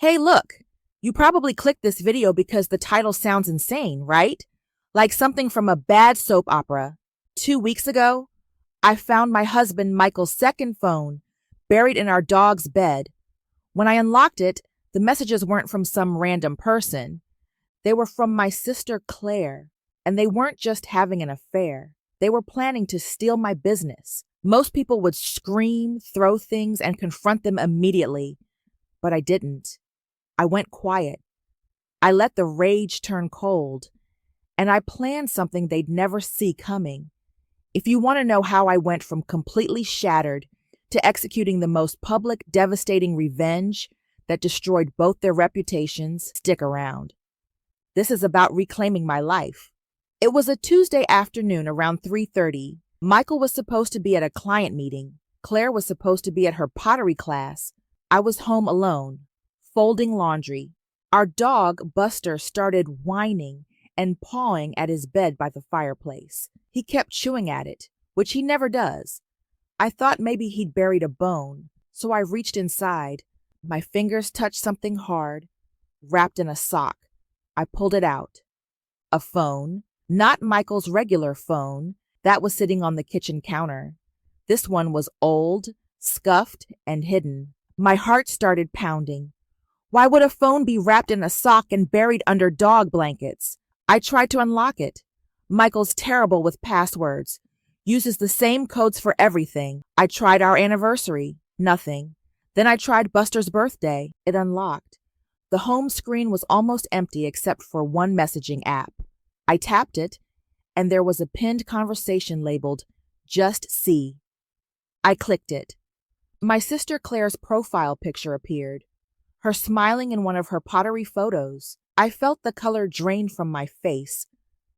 Hey, look, you probably clicked this video because the title sounds insane, right? Like something from a bad soap opera. 2 weeks ago, I found my husband Michael's second phone buried in our dog's bed. When I unlocked it, the messages weren't from some random person. They were from my sister Claire, and they weren't just having an affair. They were planning to steal my business. Most people would scream, throw things, and confront them immediately, but I didn't. I went quiet. I let the rage turn cold, and I planned something they'd never see coming. If you want to know how I went from completely shattered to executing the most public, devastating revenge that destroyed both their reputations, stick around. This is about reclaiming my life. It was a Tuesday afternoon around 3:30. Michael was supposed to be at a client meeting. Claire was supposed to be at her pottery class. I was home alone, folding laundry. Our dog, Buster, started whining and pawing at his bed by the fireplace. He kept chewing at it, which he never does. I thought maybe he'd buried a bone, so I reached inside. My fingers touched something hard, wrapped in a sock. I pulled it out. A phone, not Michael's regular phone, that was sitting on the kitchen counter. This one was old, scuffed, and hidden. My heart started pounding. Why would a phone be wrapped in a sock and buried under dog blankets? I tried to unlock it. Michael's terrible with passwords. Uses the same codes for everything. I tried our anniversary. Nothing. Then I tried Buster's birthday. It unlocked. The home screen was almost empty except for one messaging app. I tapped it, and there was a pinned conversation labeled, "Just See." I clicked it. My sister Claire's profile picture appeared, her smiling in one of her pottery photos. I felt the color drain from my face.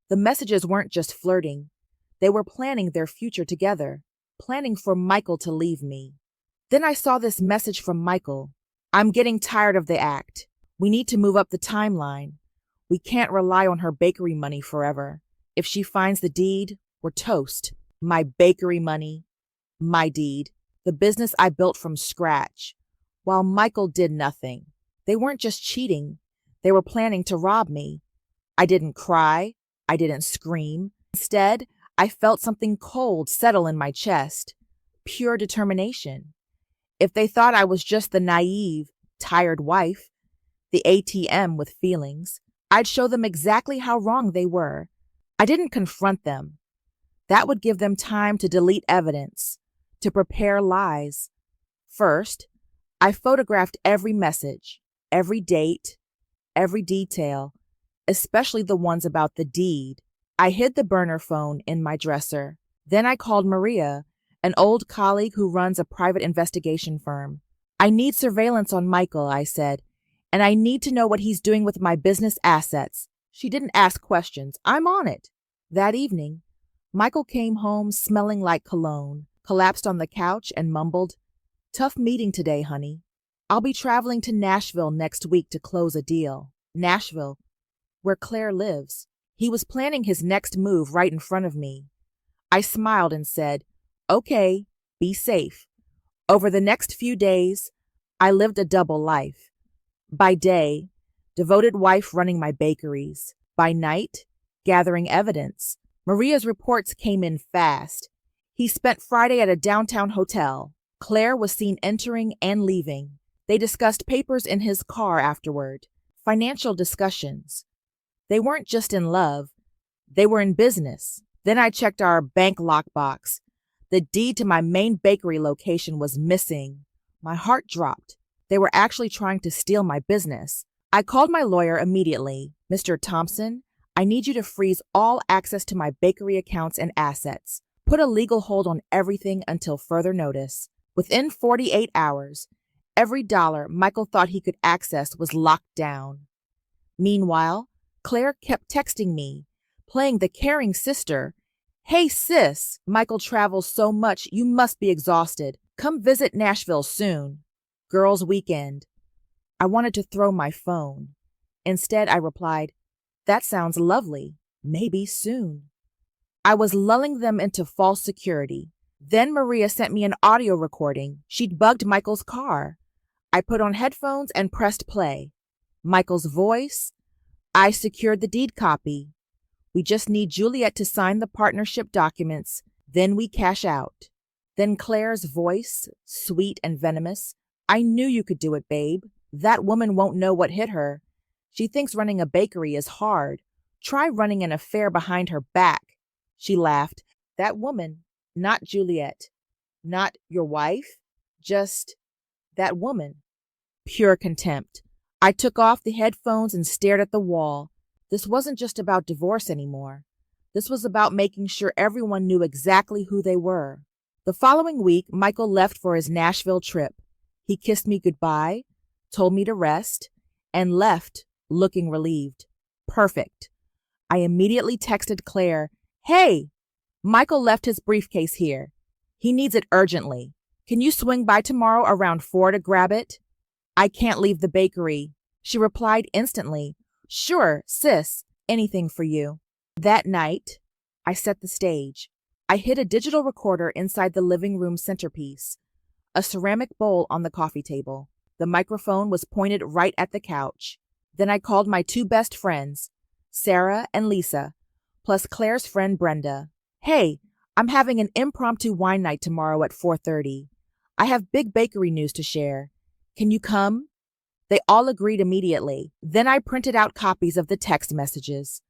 The messages weren't just flirting. They were planning their future together, planning for Michael to leave me. Then I saw this message from Michael. "I'm getting tired of the act. We need to move up the timeline. We can't rely on her bakery money forever. If she finds the deed, we're toast. My bakery money, my deed, the business I built from scratch, while Michael did nothing. They weren't just cheating. They were planning to rob me. I didn't cry. I didn't scream. Instead, I felt something cold settle in my chest. Pure determination. If they thought I was just the naive, tired wife, the ATM with feelings, I'd show them exactly how wrong they were. I didn't confront them. That would give them time to delete evidence, to prepare lies. First, I photographed every message, every date, every detail, especially the ones about the deed. I hid the burner phone in my dresser. Then I called Maria, an old colleague who runs a private investigation firm. "I need surveillance on Michael," I said, "and I need to know what he's doing with my business assets." She didn't ask questions. "I'm on it." That evening, Michael came home smelling like cologne, collapsed on the couch and mumbled, "Tough meeting today, honey. I'll be traveling to Nashville next week to close a deal." Nashville, where Claire lives. He was planning his next move right in front of me. I smiled and said, "Okay, be safe." Over the next few days, I lived a double life. By day, devoted wife running my bakeries. By night, gathering evidence. Maria's reports came in fast. He spent Friday at a downtown hotel. Claire was seen entering and leaving. They discussed papers in his car afterward. Financial discussions. They weren't just in love. They were in business. Then I checked our bank lockbox. The deed to my main bakery location was missing. My heart dropped. They were actually trying to steal my business. I called my lawyer immediately. "Mr. Thompson, I need you to freeze all access to my bakery accounts and assets. Put a legal hold on everything until further notice." Within 48 hours, every dollar Michael thought he could access was locked down. Meanwhile, Claire kept texting me, playing the caring sister. "Hey sis, Michael travels so much you must be exhausted. Come visit Nashville soon. Girls' weekend." I wanted to throw my phone. Instead, I replied, "That sounds lovely. Maybe soon." I was lulling them into false security. Then Maria sent me an audio recording. She'd bugged Michael's car. I put on headphones and pressed play. Michael's voice. I secured the deed copy. We just need Juliet to sign the partnership documents, then we cash out. Then Claire's voice, sweet and venomous. I knew you could do it, babe. That woman won't know what hit her. She thinks running a bakery is hard. Try running an affair behind her back. She laughed. That woman, not Juliet. Not your wife, just that woman. Pure contempt. I took off the headphones and stared at the wall. This wasn't just about divorce anymore. This was about making sure everyone knew exactly who they were. The following week, Michael left for his Nashville trip. He kissed me goodbye, told me to rest, and left, looking relieved. Perfect. I immediately texted Claire, "Hey, Michael left his briefcase here. He needs it urgently. Can you swing by tomorrow around 4 to grab it?" "I can't leave the bakery." She replied instantly, "Sure, sis, anything for you." That night, I set the stage. I hid a digital recorder inside the living room centerpiece, a ceramic bowl on the coffee table. The microphone was pointed right at the couch. Then I called my two best friends, Sarah and Lisa, plus Claire's friend Brenda. "Hey, I'm having an impromptu wine night tomorrow at 4:30. I have big bakery news to share. Can you come?" They all agreed immediately. Then I printed out copies of the text messages,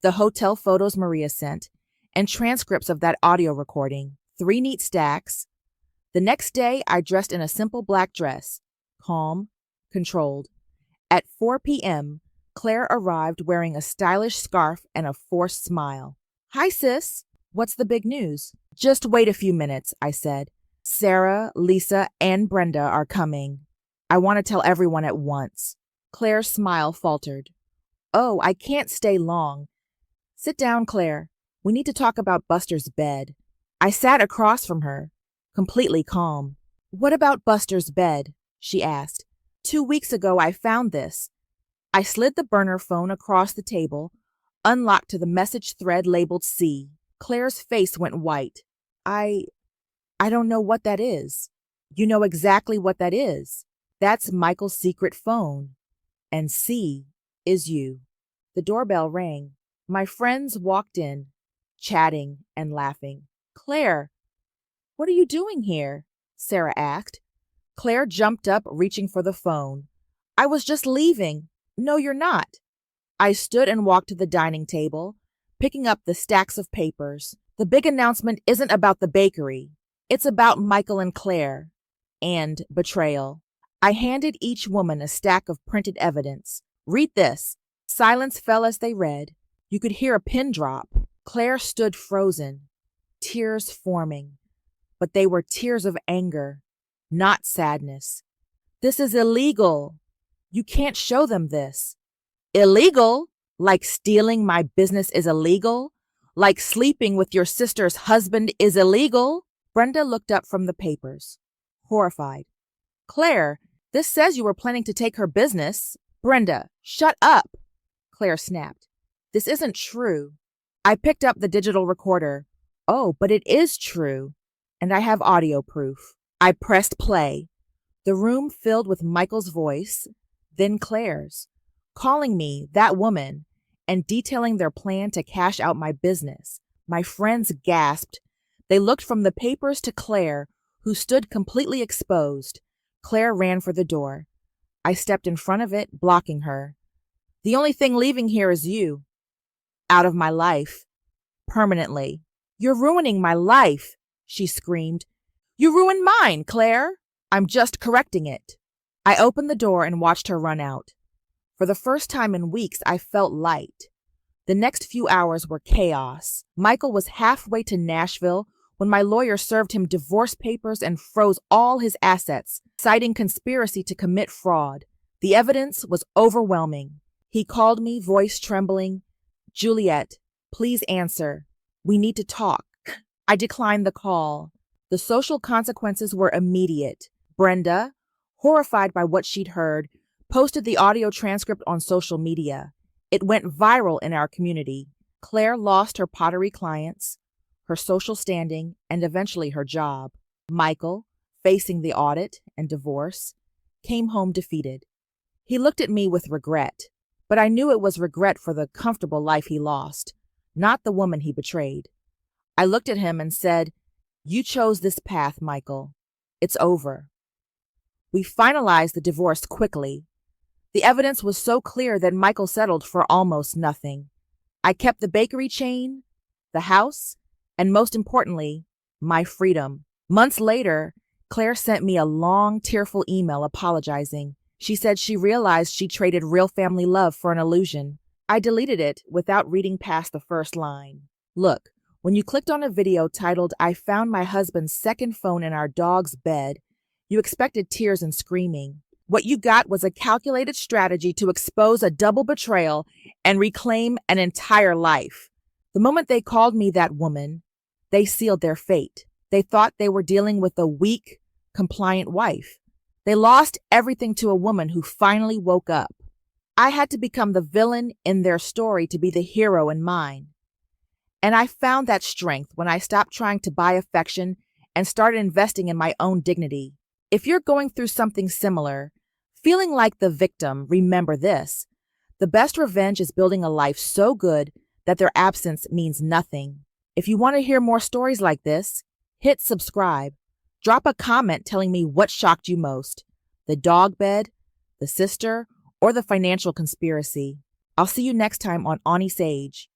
the hotel photos Maria sent, and transcripts of that audio recording, 3 neat stacks. The next day, I dressed in a simple black dress, calm, controlled. At 4 p.m., Claire arrived wearing a stylish scarf and a forced smile. "Hi, sis. What's the big news?" "Just wait a few minutes," I said. "Sarah, Lisa, and Brenda are coming. I want to tell everyone at once." Claire's smile faltered. "Oh, I can't stay long. Sit down, Claire. We need to talk about Buster's bed." I sat across from her, completely calm. "What about Buster's bed?" she asked. 2 weeks ago, I found this." I slid the burner phone across the table, unlocked to the message thread labeled C. Claire's face went white. I don't know what that is." "You know exactly what that is. That's Michael's secret phone. And C is you." The doorbell rang. My friends walked in, chatting and laughing. "Claire, what are you doing here?" Sarah asked. Claire jumped up, reaching for the phone. "I was just leaving." "No, you're not." I stood and walked to the dining table, picking up the stacks of papers. "The big announcement isn't about the bakery. It's about Michael and Claire. And betrayal." I handed each woman a stack of printed evidence. "Read this." Silence fell as they read. You could hear a pin drop. Claire stood frozen, tears forming. But they were tears of anger, not sadness. "This is illegal. You can't show them this." "Illegal? Like stealing my business is illegal? Like sleeping with your sister's husband is illegal?" Brenda looked up from the papers, horrified. "Claire, this says you were planning to take her business." "Brenda, shut up," Claire snapped. "This isn't true." I picked up the digital recorder. "Oh, but it is true. And I have audio proof." I pressed play. The room filled with Michael's voice, then Claire's, calling me that woman and detailing their plan to cash out my business. My friends gasped. They looked from the papers to Claire, who stood completely exposed. Claire ran for the door. I stepped in front of it, blocking her. "The only thing leaving here is you. Out of my life. Permanently." "You're ruining my life," she screamed. "You ruined mine, Claire." "I'm just correcting it." I opened the door and watched her run out. For the first time in weeks, I felt light. The next few hours were chaos. Michael was halfway to Nashville when my lawyer served him divorce papers and froze all his assets, citing conspiracy to commit fraud. The evidence was overwhelming. He called me, voice trembling. "Juliet, please answer. We need to talk." I declined the call. The social consequences were immediate. Brenda, horrified by what she'd heard, posted the audio transcript on social media. It went viral in our community. Claire lost her pottery clients, her social standing, and eventually her job. Michael, facing the audit and divorce, came home defeated. He looked at me with regret, but I knew it was regret for the comfortable life he lost, not the woman he betrayed. I looked at him and said, "You chose this path, Michael. It's over." We finalized the divorce quickly. The evidence was so clear that Michael settled for almost nothing. I kept the bakery chain, the house, and most importantly, my freedom. Months later, Claire sent me a long, tearful email apologizing. She said she realized she traded real family love for an illusion. I deleted it without reading past the first line. Look, when you clicked on a video titled, "I found my husband's second phone in our dog's bed," you expected tears and screaming. What you got was a calculated strategy to expose a double betrayal and reclaim an entire life. The moment they called me that woman, they sealed their fate. They thought they were dealing with a weak, compliant wife. They lost everything to a woman who finally woke up. I had to become the villain in their story to be the hero in mine. And I found that strength when I stopped trying to buy affection and started investing in my own dignity. If you're going through something similar, feeling like the victim, remember this: the best revenge is building a life so good that their absence means nothing. If you want to hear more stories like this, hit subscribe. Drop a comment telling me what shocked you most: the dog bed, the sister, or the financial conspiracy. I'll see you next time on Ani Sage.